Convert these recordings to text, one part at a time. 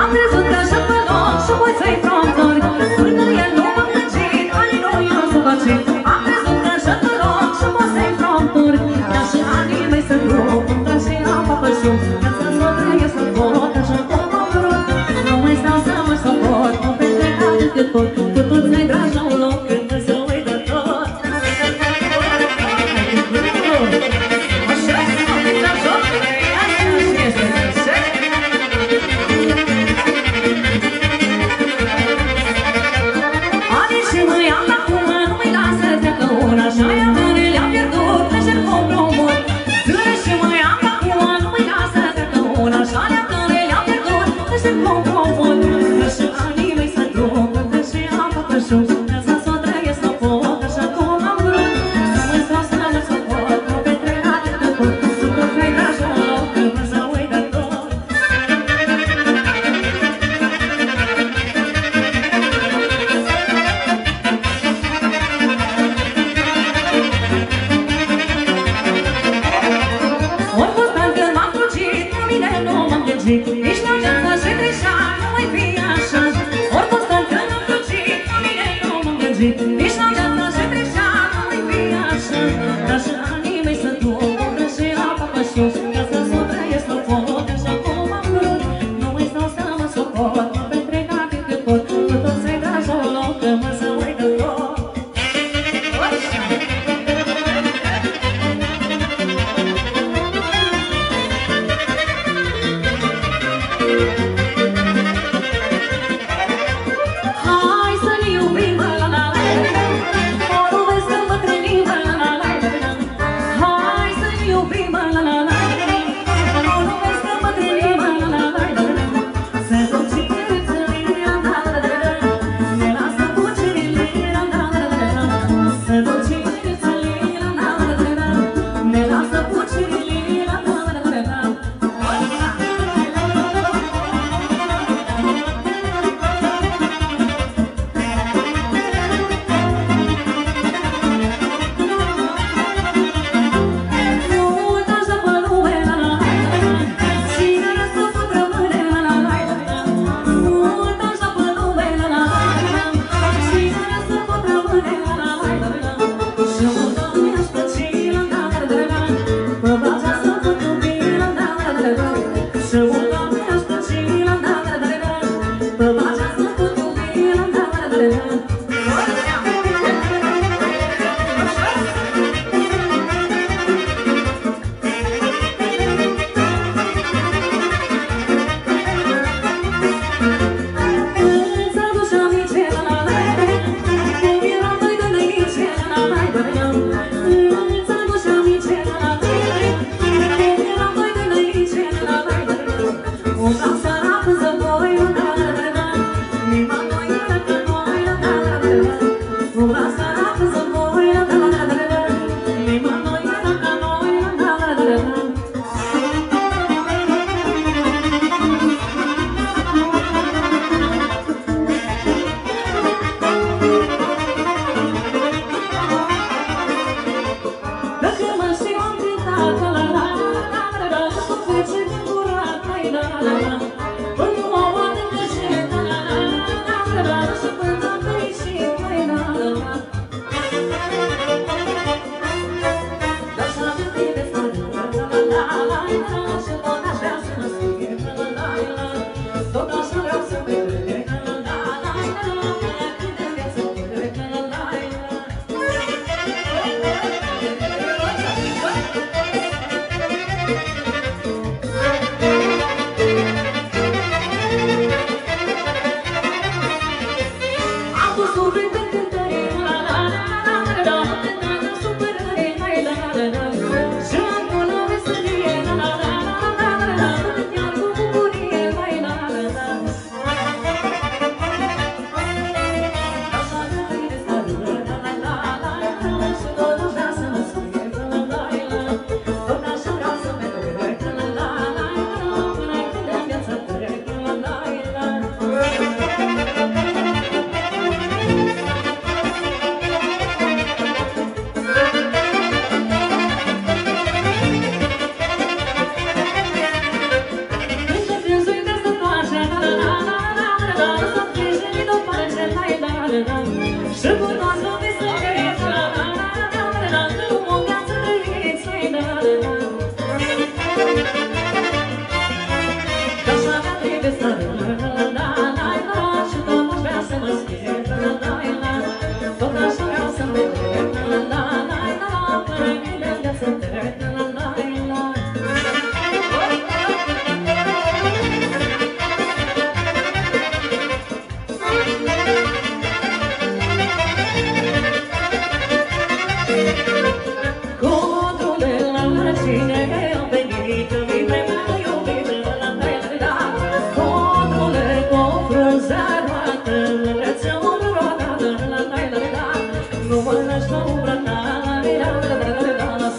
Am crezut că așa pe loc și voi să-i promptori. Până el nu m-a plăcit, anii lui am săvăcit. Am crezut că așa pe loc și voi să-i promptori. Dar și anii mei să grup, îmi trag și la papășum. Viața s-o trăiesc să pot, așa cum am vrut. Nu mai stau să mă soport, mă petrec atât cât pot. Cu toți ne dragi la un loc, când mă se uită tot. Așa, am intrat joc, asta și este.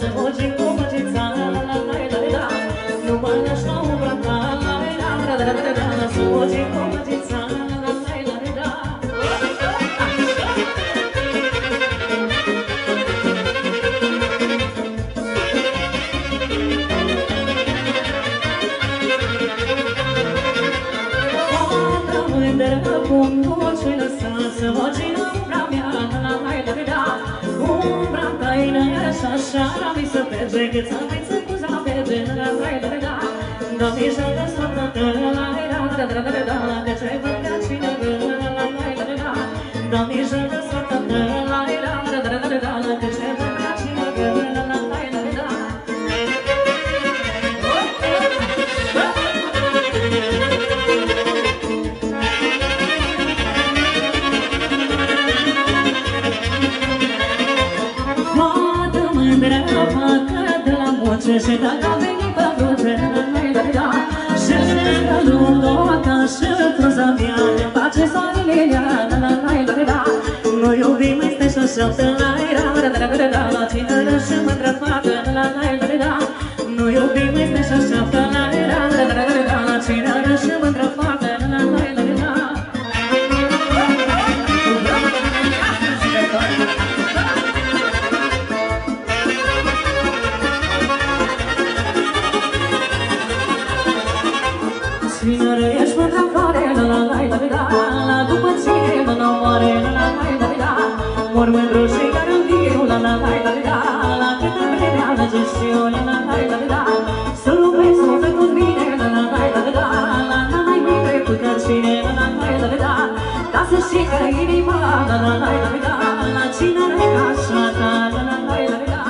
să fugi cu măgița, la la la la la. Nu mă lași la umbra ta, la la la la la la. Să fugi cu măgița, la la la la la. Cum nu ce lăsa să mă țină umbra mea, la la la la la. Umbra ta e așa, așa, mi se merge, că ți-am mai țăcut să merge, la la la la la. Doamne, joacă soarta ta, la la la la la la la. Că ce-ai băgat cine la la la la la la. Doamne, joacă soarta ta, la la la la la la la. Că ce-ai băgat cine la la la la la la. Și dacă a venit pe duce, la-la-la-la. Și că lumea ta și cruza mea ne face soarele, la-la-la-la-la. Noi iubim este și așa, la-la-la-la-la. Tinără și mândră fată, la-la-la-la-la. Noi iubim este și așa, la-la-la-la-la. Tinără și mândră fată, la-la-la-la-la. Tinără ești mândră floare, la-la-la-la-la. După cine mă n-omoare, la-la-la-la-la. Mor mândru și chiar în viu, la-la-la-la-la. La câtă vreme alege și eu, la-la-la-la-la. Să-l iubesc sufletul bine, la-la-la-la-la. La mai bine cu cine, la-la-la-la-la. Ca să știi că inima, la-la-la-la-la. La Tinără e așa ta, la-la-la-la-la.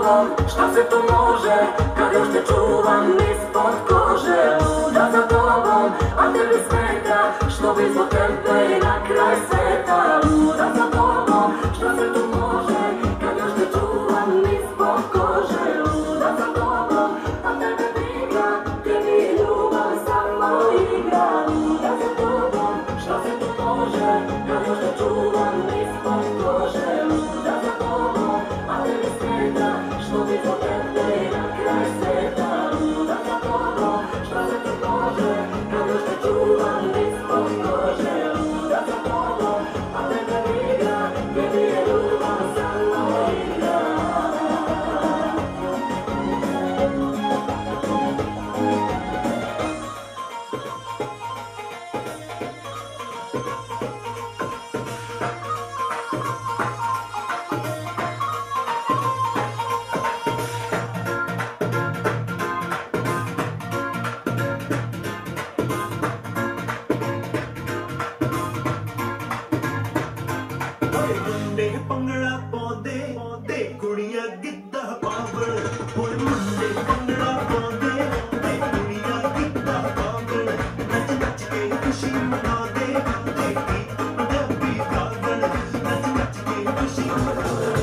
tobą, sztasy tu może, kiedy już cię czułam mi spod korzy. Luda za tobą, a ty bez meta, żeby złotem play na kraj seta. Luda za tobą, sztasy tu może, kiedy już cię czułam mi spod korzy. Luda za tobą, a ty wybiega, ty mi luba sama igra. Luda za tobą, sztasy tu może, kiedy już cię czułam mi spod korzy. Luda za tobą, a ty bez meta, żeby złotem play na kraj seta. Luda za tobą, sztasy tu może, kiedy już cię czułam mi spod korzy. Luda za tobą, a ty wybiega, ty mi luba sama igra. मुंडे पंगड़ा पौधे कुड़िया गिद्दा पावड़ मुंडे पंगड़ा पौधे कुड़िया गिद्दा पावड़ नच नच के खुशी मना दे देखी पंजाबी गावड़ नच नच के खुशी मना दे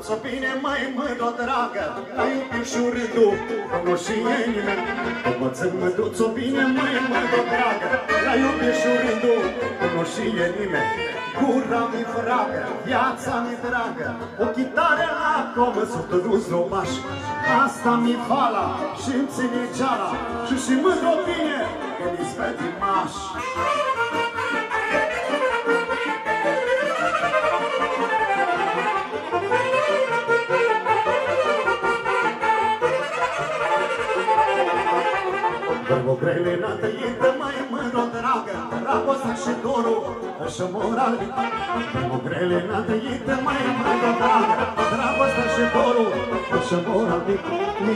Să bine mai mă dragă, la iubișuri tu, nu și nimeni. Mă duț-o bine mai mă dragă, la iubișuri tu, nu și nimeni. Gura mi fragă, viața mi dragă, o chitară acum s-o dus lomaș. Asta mi fala și-mi ține geala, și mă bine, că mi speti maș. Vrlo grele na tăită mai mă mândră dragă, dragostea și dorul și moral. Cu grele n-a trăit, mai mândră dragă, dragostea și dorul și moral.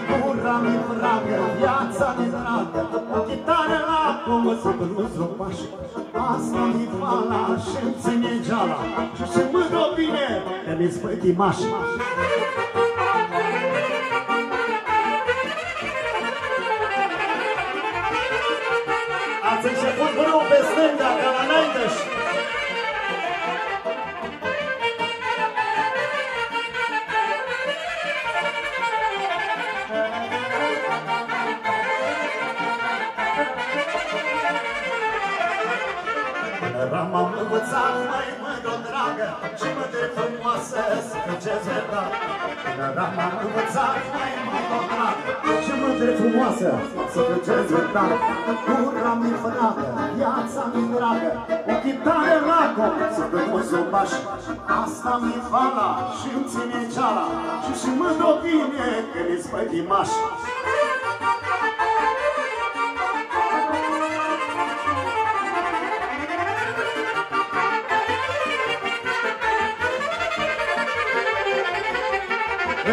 Gura mi dragă, viața mi dragă, o chitară la pomă să nu zrupași. Asta mi fala și-mi ține geala și mândră bine că mi-ți pătimași. Ați început brâu pe stânga, ca la Naideș. M-am învățat, mai mândră dragă, și mândre frumoasă să făceți verdad. M-am învățat, mai mândră dragă, și mândre frumoasă să făceți verdad. Gura mi fragă, viața mi dragă, o chitară la cop să cât mă zumbași. Asta mi fala și-mi ține ceala și mândră bine că mi-ți pătimași.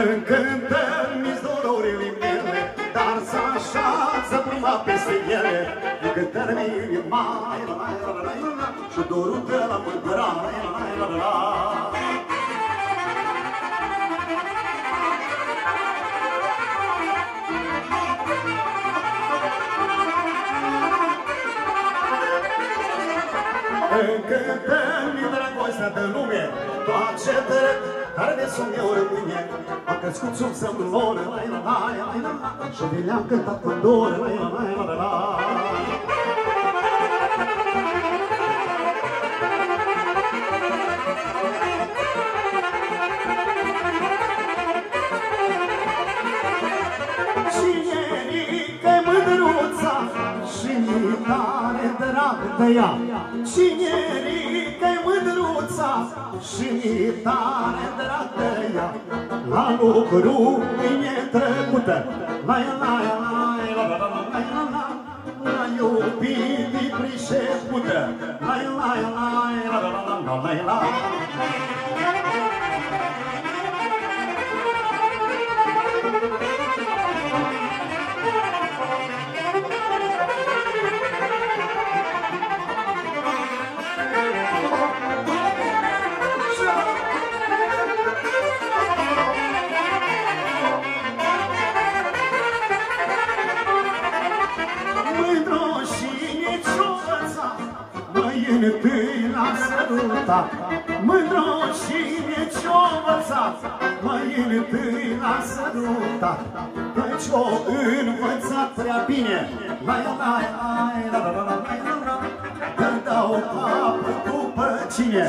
Încântă-mi dorurile mele, dar s-așează prima peste ele. Încântă-mi inima și dorul de la mândra. Încântă-mi dragostea de lume, toate drept, care de sunt eu rămâne. Am crescut sub semnul lor, și de le-am cântat în dor. Cine-i mândruța și-mi tare drag de ea. Cine-i mândruța și-mi tare drag de ea. La lucru bine trecută, la iubit-i pricepută, la. Întâi l-a sărutat, mândră cine ce-o învățat, mai întâi l-a sărutat, căci-o învățat prea bine. Dă-dau capă după cine,